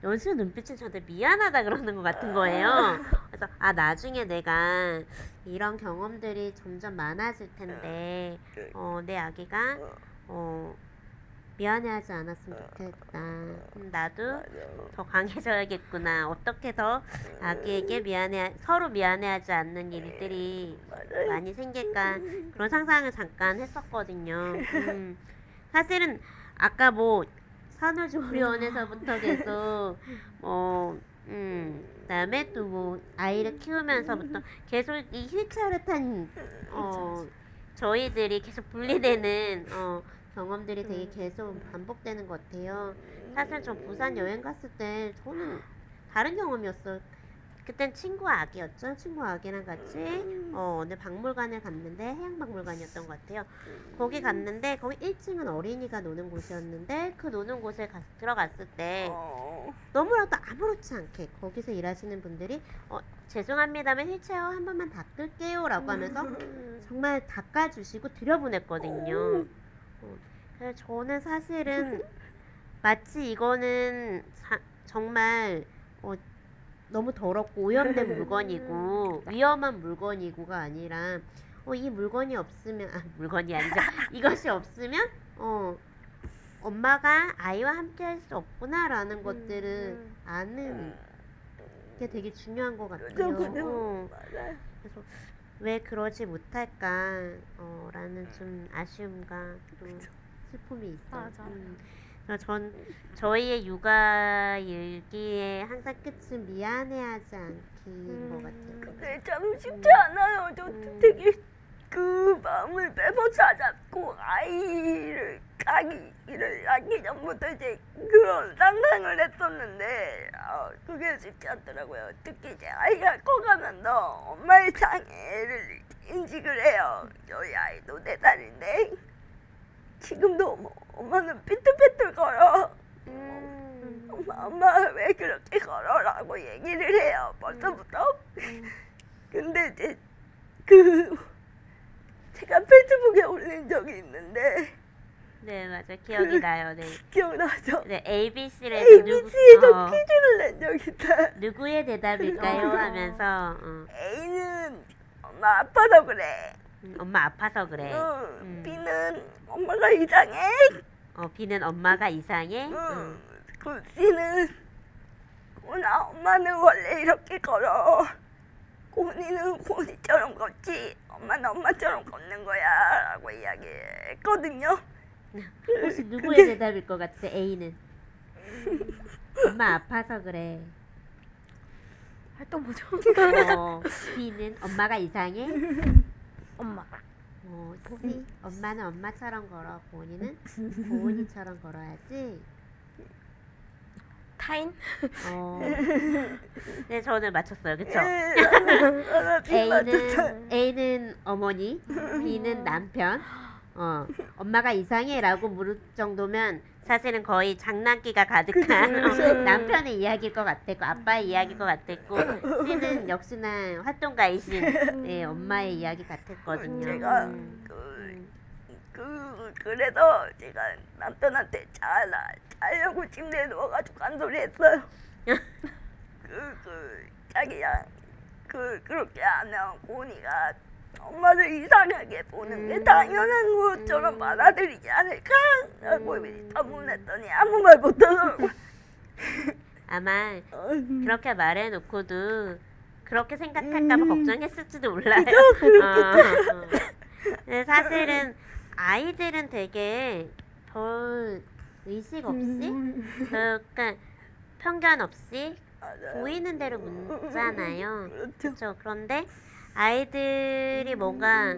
연수 눈빛은 저한테 미안하다 그러는 것 같은 거예요. 그래서 나중에 내가 이런 경험들이 점점 많아질 텐데 내 아기가 미안해하지 않았으면 좋겠다. 나도 맞아. 더 강해져야겠구나. 어떻게 더 아기에게 서로 미안해하지 않는 일들이 맞아요. 많이 생길까 그런 상상을 잠깐 했었거든요. 사실은 아까 뭐 산후조리원에서부터 계속 그다음에 또 뭐 아이를 키우면서부터 계속 이 휠체어를 탄 저희들이 계속 분리되는 경험들이 되게 계속 반복되는 것 같아요. 사실 저 부산 여행 갔을 때 저는 다른 경험이었어요. 그땐 친구 아기였죠. 친구 아기랑 같이 어느 박물관을 갔는데 해양박물관이었던 것 같아요. 거기 갔는데 거기 1층은 어린이가 노는 곳이었는데 그 노는 곳에 들어갔을 때 너무나도 아무렇지 않게 거기서 일하시는 분들이 죄송합니다만 휠체어 한 번만 닦을게요 라고 하면서 정말 닦아주시고 들여보냈거든요. 그래서 저는 사실은 마치 이거는 정말 너무 더럽고 오염된 물건이고 위험한 물건이고가 아니라 이 물건이 없으면 물건이 아니죠. 이것이 없으면 엄마가 아이와 함께 할 수 없구나라는 것들을 아는 게 되게 중요한 것 같아요. 맞아요. 그래서 왜 그러지 못할까 라는 좀 아쉬움과 또 슬픔이 있어요. 맞아. 그래서 저희의 육아 일기의 항상 끝은 미안해하지 않기인 것 같아요. 근데 참 쉽지 않아요. 저 되게 그 마음을 매번 다잡고 아기를 낳기 전부터 이제 그런 상상을 했었는데 그게 쉽지 않더라고요. 특히 이제 아이가 커가면서 엄마의 장애를 인식을 해요. 저희 아이도 4살인데 지금도 엄마는 삐뚤삐뚤 걸어. 엄마 왜 그렇게 걸어라고 얘기를 해요. 벌써부터. 근데 이제 제가 페이스북에 올린 적이 있는데 네, 맞아. 기억이 나요. 네. 기억나죠? 네, ABC에서 ABC에서 퀴즈를 낸 적이 있다. 누구의 대답일까요? 하면서 A는 엄마 아파서 그래. 엄마 아파서 그래. B는 엄마가 이상해. B는 엄마가 이상해. 그 C는 고나 엄마는 원래 이렇게 걸어. 고니는 고니처럼 걷지. 엄마는 엄마처럼 걷는 거야. 라고 이야기했거든요. 혹시 누구의 대답일 것 같아? A는 엄마 아파서 그래. 활동 뭐죠? B는 엄마가 이상해. 엄마. C 엄마는 엄마처럼 걸어. 고은이는 고은이처럼 걸어야지. 타인? 네, 저는 맞췄어요. 그쵸? A는 A는 어머니, B는 남편. 엄마가 이상해라고 물을 정도면 사실은 거의 장난기가 가득한 남편의 이야기일 것 같았고 아빠의 이야기일 것 같았고 C는 역시나 활동가이신 엄마의 이야기 같았거든요. 제가 그래서 제가 남편한테 자려고 침대에 누워가지고 깐소리 했어요. 자기야 그렇게 하면 고니가 엄마를 이상하게 보는 게 당연한 것처럼 받아들이지 않을까? 라고 질문했더니 아무 말 못하더라고. 아마 그렇게 말해놓고도 그렇게 생각할까봐 걱정했을지도 몰라요. 근데 사실은 아이들은 되게 별 의식 없이 그러니까 편견 없이 보이는 대로 묻잖아요. 그렇죠. 그런데 아이들이 뭔가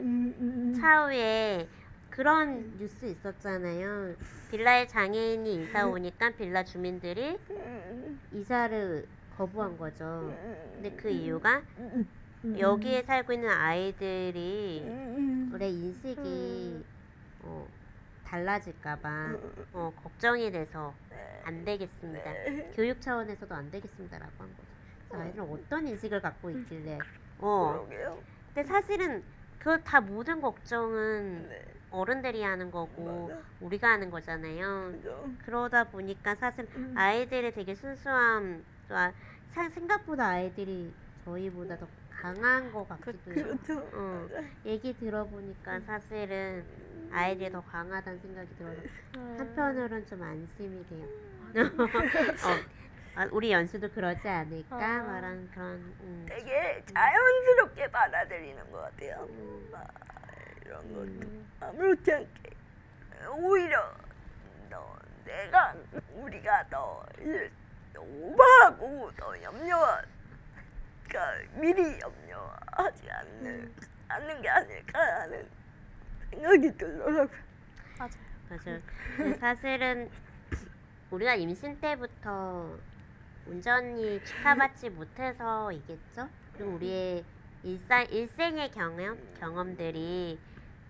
차후에 그런 뉴스 있었잖아요. 빌라에 장애인이 이사 오니까 빌라 주민들이 이사를 거부한 거죠. 근데 그 이유가 여기에 살고 있는 아이들이 우리 인식이 달라질까봐 걱정이 돼서 안 되겠습니다. 교육 차원에서도 안 되겠습니다라고 한 거죠. 그래서 아이들은 어떤 인식을 갖고 있길래 그러게요. 근데 사실은 그 다 모든 걱정은 어른들이 하는 거고 맞아. 우리가 하는 거잖아요. 그죠? 그러다 보니까 사실 아이들이 되게 순수함 또 생각보다 아이들이 저희보다 더 강한 것 같기도 해요. 그렇죠. 얘기 들어보니까 사실은 아이들이 더 강하다는 생각이 들어서 음. 한편으로는 좀 안심이 돼요. 우리 연수도 그러지 않을까 말한 그런 되게 자연스럽게 받아들이는 것 같아요. 막 이런 것도 아무렇지 않게 오히려 우리가 더 오버하고 더 미리 염려하지 않는 게 아닐까 하는 생각이 들더라고요. 맞아요. 맞아요. 근데 사실은 우리가 임신 때부터 온전히 축하받지 못해서이겠죠. 그리고 우리의 일생의 경험들이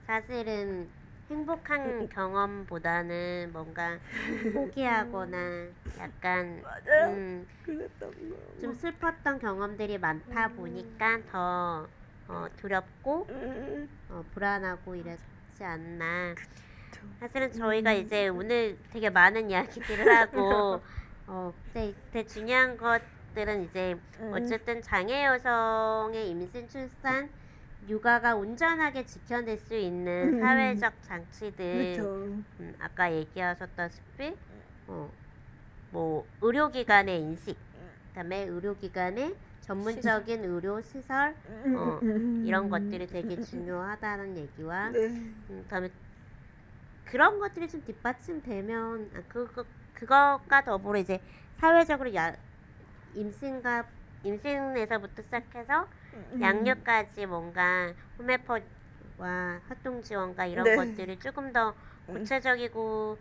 사실은 행복한 경험보다는 뭔가 포기하거나 약간 맞아요. 그랬던 거. 좀 슬펐던 경험들이 많다 보니까 더 두렵고 불안하고 이랬지 않나. 사실은 저희가 이제 오늘 되게 많은 이야기들을 하고 되게 중요한 것들은 이제 어쨌든 장애 여성의 임신, 출산, 육아가 온전하게 지켜낼 수 있는 사회적 장치들, 그렇죠. 아까 얘기하셨다시피 뭐 의료기관의 인식, 그다음에 의료기관의 전문적인 의료 시설, 이런 것들이 되게 중요하다는 얘기와 네. 그다음에 그런 것들이 좀 뒷받침되면 그것과 더불어 이제 사회적으로 임신에서부터 시작해서 양육까지 뭔가 홈에퍼와 활동 지원과 이런 네. 것들이 조금 더 구체적이고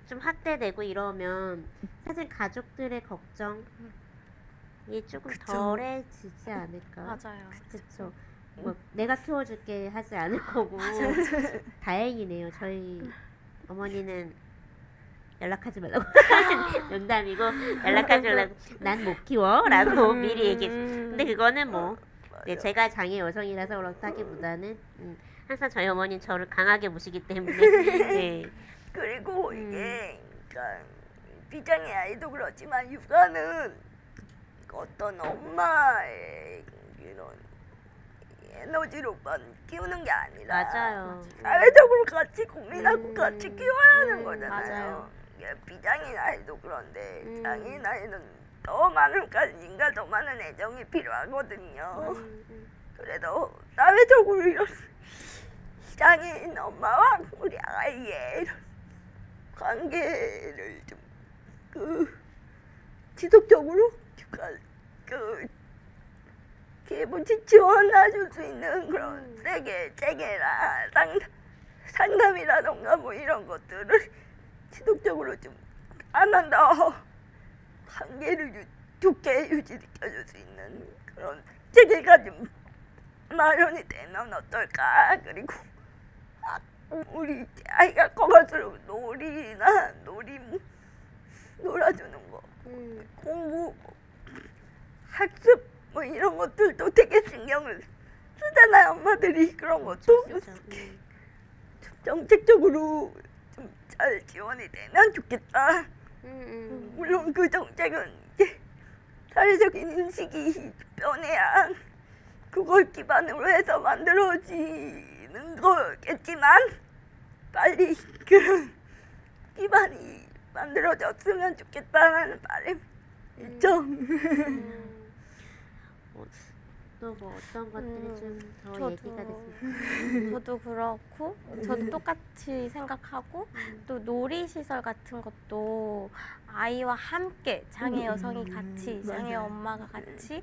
좀 확대되고 이러면 사실 가족들의 걱정이 조금 그쵸. 덜해지지 않을까. 맞아요. 그렇죠. 뭐 내가 키워줄게 하지 않을 거고 다행이네요. 저희 어머니는 연락하지 말라고 농담이고 연락하지 말라고 난 못 키워라고 미리 얘기해. 근데 그거는 뭐 네, 제가 장애 여성이라서 그렇다기보다는 항상 저희 어머니는 저를 강하게 모시기 때문에 네. 그리고 이게 그러니까 비장의 아이도 그렇지만 육아는 어떤 엄마의 이런 에너지로만 키우는 게 아니라 맞아요. 사회적으로 같이 고민하고 같이 키워야 하는 거잖아요. 맞아요. 이게 비장애인 아이도 그런데 장애인 아이는 더 많은 관심과 더 많은 애정이 필요하거든요. 그래도 사회적으로 이런 장애인 엄마와 우리 아이의 이런 관계를 좀 지속적으로 기본치 지원해줄 수 있는 그런 세계나 상담이라던가 뭐 이런 것들을 지속적으로 좀 하면 더 관계를 좋게 유지시켜줄 수 있는 그런 체계가 좀 마련이 되면 어떨까. 그리고 우리 아이가 커갈수록 놀아주는 거, 공부, 학습 뭐 이런 것들도 되게 신경을 쓰잖아요. 엄마들이 그런 것도 정책적으로 좀 잘 지원이 되면 좋겠다. 물론 그 정책은 이제 사회적인 인식이 변해야 그걸 기반으로 해서 만들어지는 거겠지만 빨리 그런 기반이 만들어졌으면 좋겠다는 바람이 있죠. 또 뭐 어떤 것들이 좀 더 저도. 얘기가 됐습니다. 저도 그렇고 저도 똑같이 생각하고 또 놀이시설 같은 것도 아이와 함께 장애 여성이 같이 장애 엄마가 같이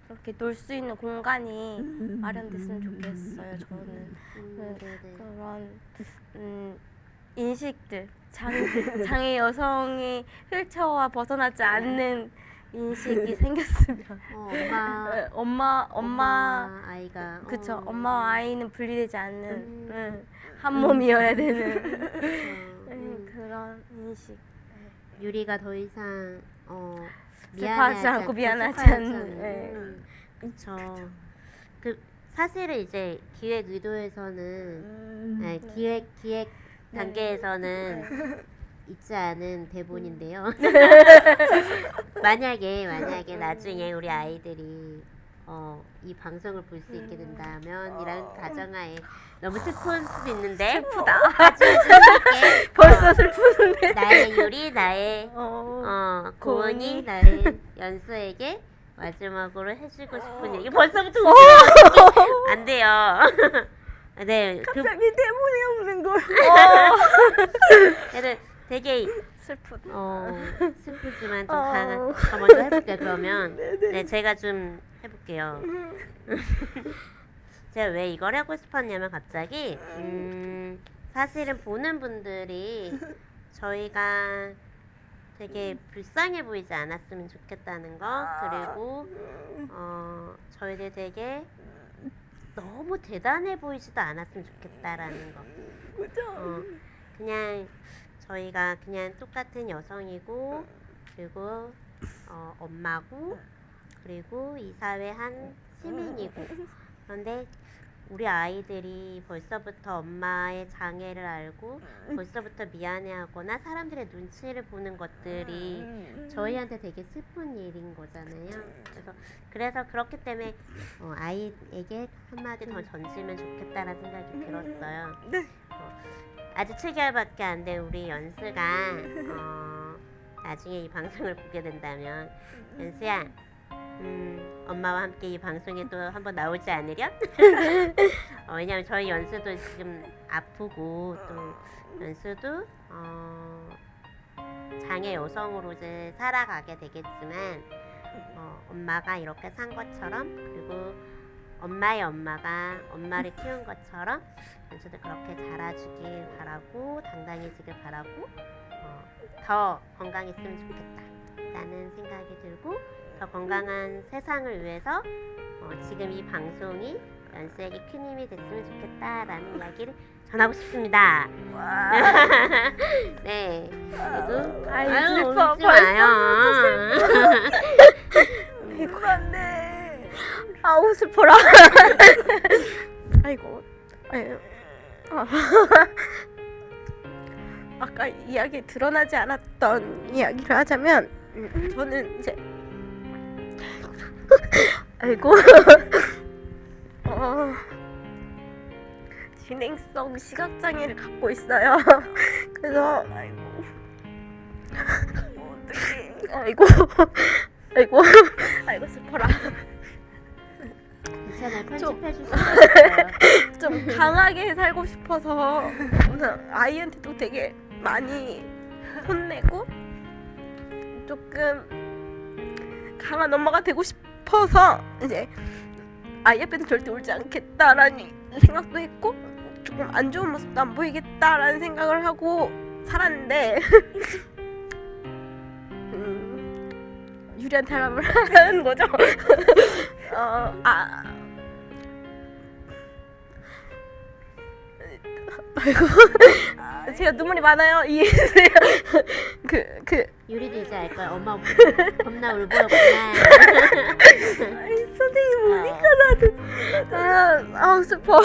이렇게 놀 수 있는 공간이 마련됐으면 좋겠어요. 저는 네네. 그런 인식들 장애 여성이 휠체어와 벗어나지 않는 인식이 생겼으면 엄마 아이가 그쵸. 엄마와 아이는 분리되지 않는 한 몸이어야 되는 그런 인식. 유리가 더 이상 슬퍼하지 않고 미안하지 슬퍼하지 않는. 그렇죠. 그 사실은 이제 기획 의도에서는 기획 단계에서는 있지 않은 대본인데요. 만약에 나중에 우리 아이들이 이 방송을 볼 수 있게 된다면 이런 가정하에 너무 슬픈 수도 있는데 슬프다. 하지만 벌써 슬프는데. 나의 유리 나의 고은이 나의 연수에게 마지막으로 해주고 싶은 얘기 벌써부터 안 돼요. 네, 갑자기 대본이 없는 걸. 그래도 되게 슬프다. 슬프지만 좀 더 먼저 해볼게요. 그러면 네, 제가 좀 해볼게요. 제가 왜 이걸 하고 싶었냐면 갑자기 사실은 보는 분들이 저희가 되게 불쌍해 보이지 않았으면 좋겠다는 거, 그리고 저희들 되게 너무 대단해 보이지도 않았으면 좋겠다라는 거. 그죠? 그냥 저희가 그냥 똑같은 여성이고, 그리고 엄마고, 그리고 이 사회 한 시민이고, 그런데 우리 아이들이 벌써부터 엄마의 장애를 알고 벌써부터 미안해하거나 사람들의 눈치를 보는 것들이 저희한테 되게 슬픈 일인 거잖아요. 그래서 그렇기 때문에 아이에게 한마디 더 던지면 좋겠다라는 생각이 들었어요. 네. 아직 7개월밖에 안 된 우리 연수가 나중에 이 방송을 보게 된다면 연수야, 엄마와 함께 이 방송에 또 한번 나오지 않으렴? 왜냐면 저희 연수도 지금 아프고 또 연수도 장애 여성으로 이제 살아가게 되겠지만 엄마가 이렇게 산 것처럼, 그리고 엄마의 엄마가 엄마를 키운 것처럼 연수도 그렇게 자라주길 바라고 당당해지길 바라고 더 건강했으면 좋겠다 라는 생각이 들고, 더 건강한 세상을 위해서 지금 이 방송이 연수에게 큰 힘이 됐으면 좋겠다라는 이야기를 전하고 싶습니다. 와. 네. 그리고 아유, 슬퍼. 울지 마요. 안돼. 아우 슬퍼라. 아이고. 아유. 아까 이야기 드러나지 않았던 이야기를 하자면 저는 이제 아이고 진행성 시각장애를 갖고 있어요. 그래서 어떡해. 아이고 슬퍼라. 괜찮아요. 좀- 편집해 주실 수 있어요. 좀 강하게 살고 싶어서 아이한테도 되게 많이 혼내고 조금 강한 엄마가 되고 싶어서 이제 아이 앞에서 절대 울지 않겠다라는 생각도 했고, 조금 안 좋은 모습도 안 보이겠다라는 생각을 하고 살았는데 유리한테 하라면 하라는 거죠. 아이고 제가 눈물이 많아요. 이해해주세요. 유리도 이제 알 거야. 엄마 겁나 울보였구나. 아이 선생님 아우 슬퍼.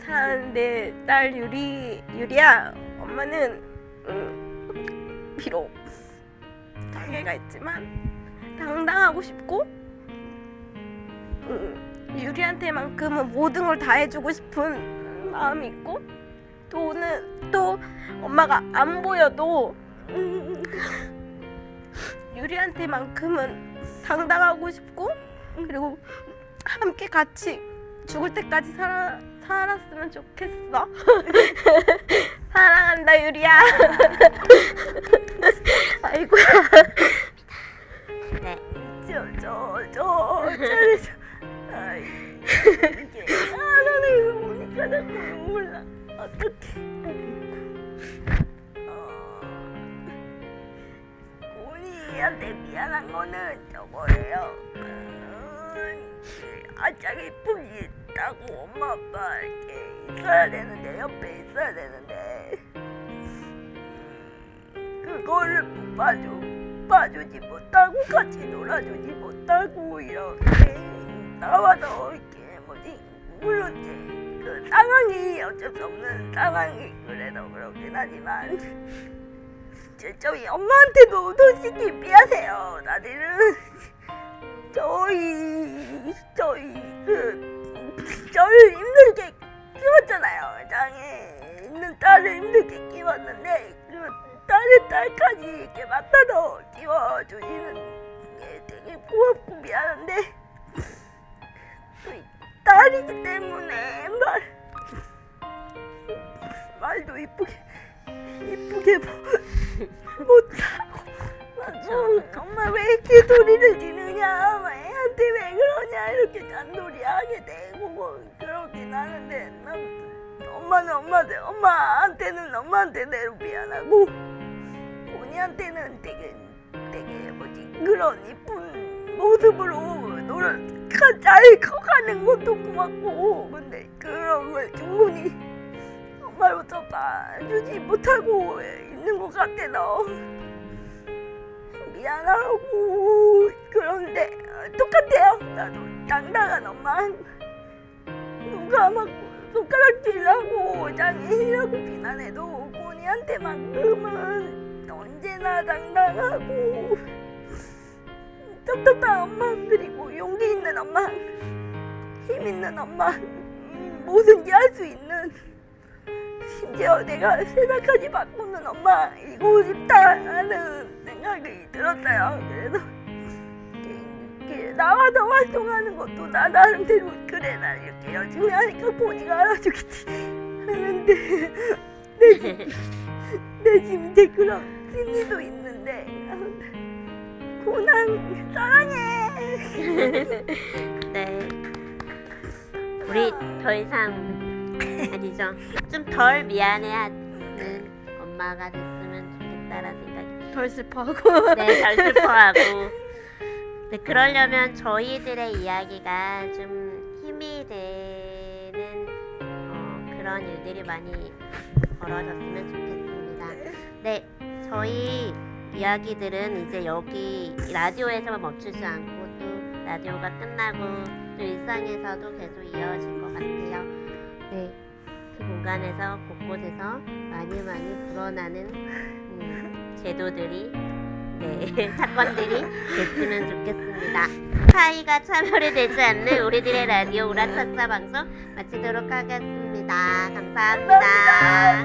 참 내 딸 유리야. 엄마는 비록 장애가 있지만 당당하고 싶고 유리한테만큼은 모든 걸 다 해주고 싶은 마음이 있고, 또 엄마가 안 보여도 유리한테만큼은 당당하고 싶고, 그리고 함께 같이 죽을 때까지 살았으면 좋겠어. 사랑한다 유리야. 아이고야. 네. 잘해줘. 아이 이게 나는 이거 보니까 자꾸 눈물 나. 어떡해. 고은이한테 미안한 거는 저거예요. 아짝이 품이 있다고 엄마 아빠 이렇게 있어야 되는데, 옆에 있어야 되는데 그거를 봐주지 못하고 같이 놀아주지 못하고 이렇게 나와서 이렇게 뭐지, 물론 이제 그 상황이 어쩔 수 없는 상황이 그래도 그렇긴 하지만 저희 엄마한테도 솔직히 미안해요. 다들은 저를 힘들게 키웠잖아요. 장애 있는 딸을 힘들게 키웠는데 그 딸의 딸까지 이렇게 맡아서 키워주시는 게 되게 고맙고 미안한데 또 딸이기 때문에 말도 이쁘게 못하고 엄마 왜 이렇게 소리를 지르냐 애한테 왜 그러냐 이렇게 잔소리 하게 되고 뭐 그러긴 하는데 엄마한테는 엄마한테대로 미안하고 본이한테는 되게 그런 이쁜 모습으로 잘 커가는 것도 고맙고 근데 그런 걸 충분히 엄마로서 봐주지 못하고 있는 것 같아서 미안하고 그런데 똑같아요. 나도 당당한 엄마 누가 막 손가락질하고 장애인이라고 비난해도 본이한테만큼은 언제나 당당하고 떳떳한 엄마 그리고 용기 있는 엄마 힘 있는 엄마 뭐든지 할 수 있는 심지어 내가 세상까지 바꾸는 엄마이고 싶다는 생각이 들었어요. 그래서 이렇게 나와서 활동하는 것도 나 나름대로 그래 나 이렇게 열심히 하니까 본이가 알아주겠지 하는데 내 지금 이제 그런 심리도 있는데 고난 사랑해. 네. 우리 더 이상 아니죠. 좀 덜 미안해하는 엄마가 됐으면 좋겠다라는 생각이. 덜 슬퍼하고. 네, 덜 슬퍼하고. 네, 그러려면 저희들의 이야기가 좀 힘이 되는 그런 일들이 많이 벌어졌으면 좋겠습니다. 네, 저희 이야기들은 이제 여기 라디오에서만 멈추지 않고 또 라디오가 끝나고 또 일상에서도 계속 이어질 것 같아요. 네, 그 공간에서 곳곳에서 많이 불어나는 제도들이 사건들이 됐으면 좋겠습니다. 사이가 차별이 되지 않는 우리들의 라디오 우라차차 방송 마치도록 하겠습니다. 감사합니다.